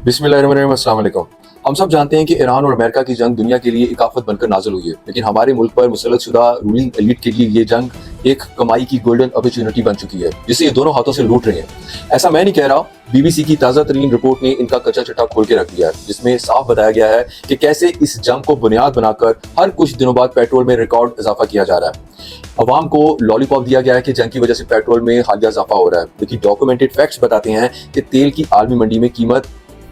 बिस्मिल्लाहिर्रहमानिर्रहीम, अस्सलाम वालेकुम। हम सब जानते हैं कि ईरान और अमेरिका की जंग दुनिया के लिए एक आफत बनकर नाज़िल हुई है, लेकिन हमारे मुल्क पर मुसल्लत शुदा रूलिंग एलिट के लिए ये जंग एक कमाई की गोल्डन अपॉर्चुनिटी बन चुकी है, जिसे ये दोनों हाथों से लूट रहे हैं। ऐसा मैं नहीं कह रहा, बीबीसी की ताज़ा तरीन रिपोर्ट ने इनका कच्चा चिट्ठा खोल के रख दिया है, जिसमें साफ बताया गया है कि कैसे इस जंग को बुनियाद बनाकर हर कुछ दिनों बाद पेट्रोल में रिकॉर्ड इजाफा किया जा रहा है। अवाम को लॉलीपॉप दिया गया है कि जंग की वजह से पेट्रोल में हालिया इजाफा हो रहा है, लेकिन डॉक्यूमेंटेड फैक्ट्स बताते हैं कि तेल की आलमी मंडी में कीमत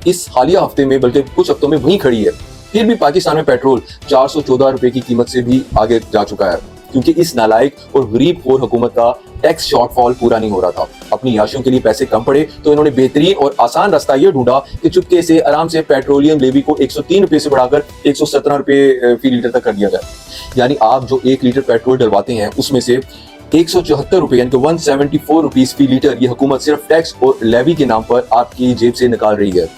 इस हालिया हफ्ते में बल्कि कुछ हफ्तों में वहीं खड़ी है। फिर भी पाकिस्तान में पेट्रोल 414 रुपए की कीमत से भी आगे जा चुका है, क्योंकि इस नालायक और गरीब खोर हुकूमत का टैक्स शॉर्टफॉल पूरा नहीं हो रहा था। अपनी याशियों के लिए पैसे कम पड़े तो इन्होंने बेहतरीन और आसान रास्ता ये ढूंढा कि चुपके से आराम से पेट्रोलियम लेवी को 103 रुपए से बढ़ाकर 117 रुपए फी लीटर तक कर दिया जाए। यानी आप जो 1 लीटर पेट्रोल डलवाते हैं उसमें से 174 रुपए यानी कि 174 रुपीज फी लीटर ये हुकूमत सिर्फ टैक्स और लेवी के नाम पर आपकी जेब से निकाल रही है,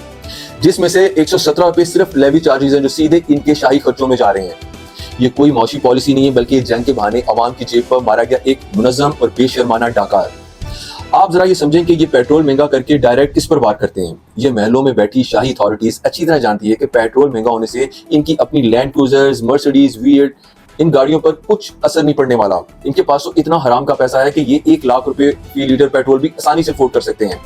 जिसमें से 117 रुपए सिर्फ लेवी चार्जेस हैं जो सीधे इनके शाही खर्चों में जा रहे हैं। ये कोई मौशी पॉलिसी नहीं है, बल्कि जंग के बहाने अवाम की जेब पर मारा गया एक मुनज़्ज़म और बेशर्माना डाका है। आप जरा ये समझें कि ये पेट्रोल महंगा करके डायरेक्ट किस पर वार करते हैं। ये महलों में बैठी शाही अथॉरिटीज अच्छी तरह जानती है कि पेट्रोल महंगा होने से इनकी अपनी लैंड क्रूजर्स, मर्सिडीज, V8 इन गाड़ियों पर कुछ असर नहीं पड़ने वाला। इनके पास तो इतना हराम का पैसा है कि ये 1 लाख रुपए फी लीटर पेट्रोल भी आसानी से अफोर्ड कर सकते हैं।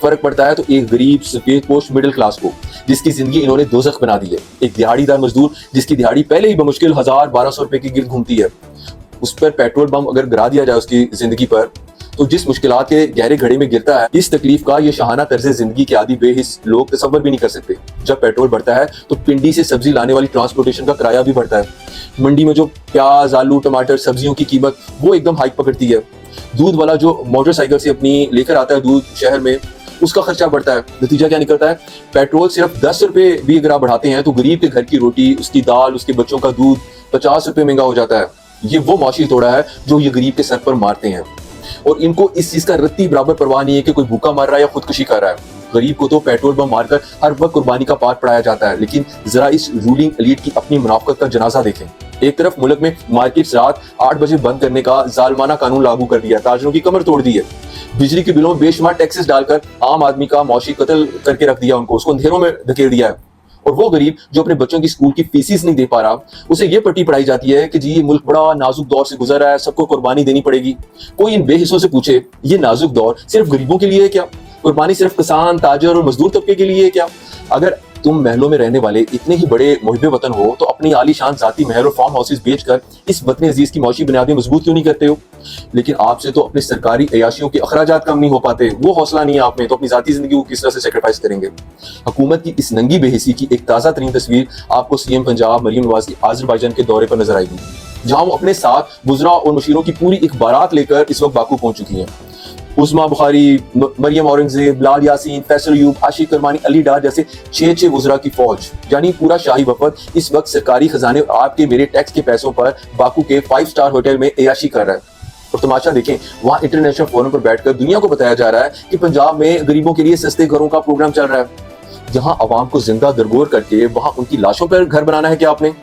फर्क पड़ता है तो एक गरीब सफेद पोस्ट मिडिल क्लास को, जिसकी जिंदगी इन्होंने दोज़ख बना दी है। एक दिहाड़ीदार मजदूर जिसकी दिहाड़ी पहले ही बमुश्किल 1000-1200 रुपए की गिर्द घूमती है, उस पर पेट्रोल बम अगर गिरा दिया जाए उसकी जिंदगी पर, तो जिस मुश्किलात के गहरे घड़े में गिरता है, इस तकलीफ का ये शाहाना तर्ज जिंदगी के आदि बेहिस लोग तसव्वुर भी नहीं कर सकते। जब पेट्रोल बढ़ता है तो पिंडी से सब्जी लाने वाली ट्रांसपोर्टेशन का किराया भी बढ़ता है। मंडी में जो प्याज, आलू, टमाटर, सब्जियों की कीमत वो एकदम हाइक पकड़ती है। दूध वाला जो मोटरसाइकिल से अपनी लेकर आता है दूध शहर में, उसका खर्चा बढ़ता है। नतीजा क्या निकलता है? पेट्रोल सिर्फ 10 रुपए भी अगर आप बढ़ाते हैं तो गरीब के घर की रोटी, उसकी दाल, उसके बच्चों का दूध 50 रुपए महंगा हो जाता है। ये वो मौशी तोड़ा है जो ये गरीब के सर पर मारते हैं, और इनको इस चीज का रत्ती बराबर परवाह नहीं है कि कोई भूखा मर रहा है या खुदकुशी कर रहा है। गरीब को तो पेट्रोल बम मारकर हर वक्त कुर्बानी का पाठ पढ़ाया जाता है, लेकिन जरा इस रूलिंग एलीट की अपनी मुनाफकत का जनाजा देखें। एक तरफ मुल्क में मार्केट्स रात 8 बजे बंद करने का जालमाना कानून लागू कर दिया, ताजरों की कमर तोड़ दी है। बिजली के बिलों में बेशुमार टैक्सेस डालकर आम आदमी का मौशी कत्ल करके रख दिया, उसको अंधेरों में धकेल दिया है। और वो गरीब जो अपने बच्चों की स्कूल की फीसिस नहीं दे पा रहा, उसे ये पट्टी पढ़ाई जाती है कि जी ये मुल्क बड़ा नाजुक दौर से गुजर रहा है, सबको कुर्बानी देनी पड़ेगी। कोई इन बेहिस्सों से पूछे, ये नाजुक दौर सिर्फ गरीबों के लिए है क्या? कुर्बानी सिर्फ किसान, ताजर और मजदूर तबके के लिए है क्या? अगर तुम महलों में रहने वाले इतने ही बड़े मुहिब्बे वतन हो तो अपनी आलीशान जाती महल और फार्म हाउसेस बेचकर इस वतन अजीज की मौशी बुनियादें मजबूत क्यों नहीं करते हो? लेकिन आपसे तो अपने सरकारी अयाशियों के अखराजात कम नहीं हो पाते, वो हौसला नहीं है आप में, तो अपनी जाती जिंदगी को किस तरह से सेक्रीफाइस करेंगे? हुकूमत की इस नंगी बेहिसी की एक ताज़ा तरीन तस्वीर आपको सीएम पंजाब मरियम नवाज की आज़रबाईजान के दौरे पर नजर आएगी, जहां वो अपने साथ वुज़रा और मुशीरों की पूरी एक बारात लेकर इस वक्त बाकू पहुंच चुकी हैं। उस्मा बुखारी, मरियम औरंगजेब, लाल यासीन, फैसल अयूब, आशिक करमानी, अली डार जैसे 6 वुज़रा की फौज, यानी पूरा शाही वफद इस वक्त सरकारी खजाने और आपके मेरे टैक्स के पैसों पर बाकू के 5 स्टार होटल में अयाशी कर रहा है। और तमाशा देखें, वहाँ इंटरनेशनल फोरम पर बैठकर दुनिया को बताया जा रहा है कि पंजाब में गरीबों के लिए सस्ते घरों का प्रोग्राम चल रहा है। जहाँ अवाम को जिंदा दरगोर करके वहाँ उनकी लाशों पर घर बनाना है क्या आपने?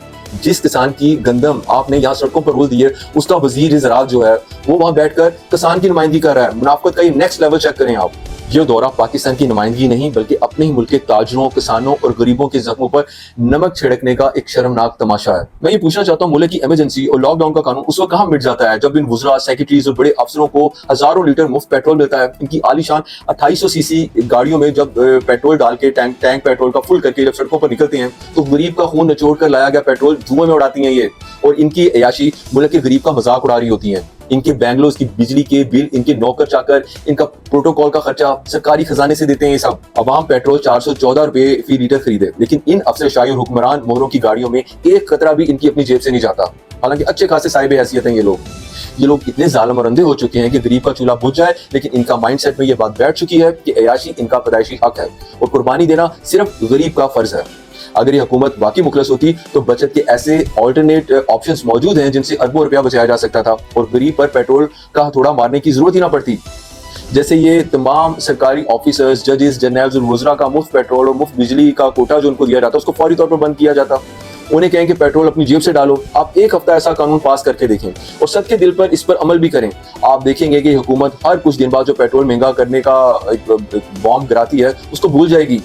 जिस किसान की गंदम आपने यहाँ सड़कों पर रोल दी है, उसका वजीर ज़राअत जो है वो वहाँ बैठकर किसान की नुमाइंदगी कर रहा है। मुनाफकत का ये नेक्स्ट लेवल चेक करें आप। ये दौरा पाकिस्तान की नुमाइंदगी नहीं, बल्कि अपने ही मुल्क के ताजरों, किसानों और गरीबों के जख्मों पर नमक छिड़कने का एक शर्मनाक तमाशा है। मैं ये पूछना चाहता हूँ, मुल्क की इमरजेंसी और लॉकडाउन का कानून उस वक्त कहाँ मिट जाता है जब इन वुज़रा, सेक्रेटरीज और बड़े अफसरों को हजारों लीटर मुफ्त पेट्रोल मिलता है। इनकी आलीशान 2800 सीसी गाड़ियों में जब पेट्रोल डाल के टैंक पेट्रोल का फुल करके जब सड़कों पर निकलते हैं तो गरीब का खून निचोड़ कर लाया गया पेट्रोल धुएं में उड़ाती हैं ये, और इनकी अयाशी मुल्क के गरीब का मजाक उड़ा रही होती है। इनके बैंगलोर की बिजली के बिल, इनके नौकर चाकर, इनका प्रोटोकॉल का खर्चा सरकारी खजाने से देते हैं ये सब। अवाम पेट्रोल 414 रुपए फी लीटर खरीदे, लेकिन इन अफसरशाही और हुक्मरान मोहरों की गाड़ियों में एक कतरा भी इनकी अपनी जेब से नहीं जाता। हालांकि अच्छे खासे साहिब हैसियत हैं ये लोग इतने जालिम और अंधे हो चुके हैं कि गरीब का चूल्हा बुझ जाए, लेकिन इनका माइंडसेट में ये बात बैठ चुकी है कि अयाशी इनका पैदाइशी हक है और कुर्बानी देना सिर्फ गरीब का फर्ज है। अगर ये हुकूमत वाकई मुखलस होती तो बचत के ऐसे ऑल्टरनेट ऑप्शंस मौजूद हैं जिनसे अरबों रुपया बचाया जा सकता था और गरीब पर पेट्रोल का हथौड़ा मारने की जरूरत ही ना पड़ती। जैसे ये तमाम सरकारी ऑफिसर्स, जजेस, जनरल्स और वुज़रा का मुफ्त पेट्रोल और मुफ्त बिजली का कोटा जो उनको दिया जाता उसको फौरी तौर पर बंद किया जाता। उन्हें कहें कि पेट्रोल अपनी जेब से डालो। आप एक हफ्ता ऐसा कानून पास करके देखें और सबके दिल पर इस पर अमल भी करें। आप देखेंगे कि हुकूमत हर कुछ दिन बाद जो पेट्रोल महंगा करने का एक बॉम्ब गिराती है उसको भूल जाएगी।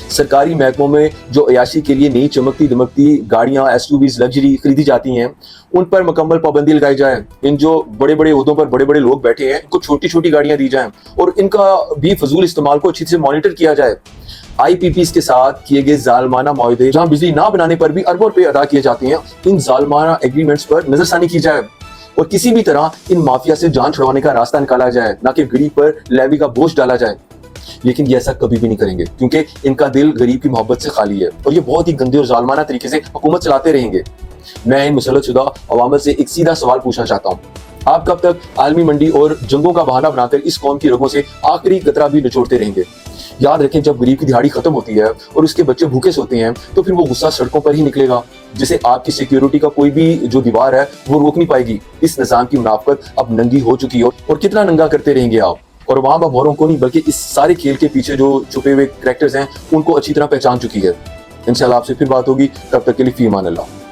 सरकारी महकमों में जो अयाशी के लिए नई चमकती दमकती गाड़ियां एसयूवीज लग्जरी खरीदी जाती हैं उन पर मुकम्मल पाबंदी लगाई जाए। इन जो बड़े बड़े ओहदों पर बड़े बड़े लोग बैठे हैं इनको छोटी छोटी गाड़ियां दी जाएं और इनका भी फजूल इस्तेमाल को अच्छी से मॉनिटर किया जाए। IPPs के साथ किए गए जालमाना मुआहदे जहां बिजली ना बनाने पर भी अरबों रुपए अदा किए जाते हैं, इन जालमाना एग्रीमेंट्स पर नजरसानी की जाए और किसी भी तरह इन माफिया से जान छुड़वाने का रास्ता निकाला जाए, ना कि गरीब पर लेवी का बोझ डाला जाए। लेकिन ये ऐसा कभी भी नहीं करेंगे क्योंकि इनका दिल गरीब की मोहब्बत से खाली है और ये बहुत ही गंदे और जालमाना तरीके से हुकूमत चलाते रहेंगे। मैं इन मुसल्लतशुदा अवामल से एक सीधा सवाल पूछना चाहता हूँ, आप कब तक आलमी मंडी और जंगों का बहाना बनाकर इस कौम की रगों से आखिरी कतरा भी निचोड़ते रहेंगे? याद रखें, जब गरीब की दिहाड़ी खत्म होती है और उसके बच्चे भूखे सोते हैं तो फिर वो गुस्सा सड़कों पर ही निकलेगा, जिसे आपकी सिक्योरिटी का कोई भी जो दीवार है वो रोक नहीं पाएगी। इस निजाम की मुनाफकत अब नंगी हो चुकी है और कितना नंगा करते रहेंगे आप। और वहां अब औरों को नहीं बल्कि इस सारे खेल के पीछे जो छुपे हुए कैरेक्टर्स हैं उनको अच्छी तरह पहचान चुकी है। इंशाल्लाह आपसे फिर बात होगी, तब तक के लिए फी अमान अल्लाह।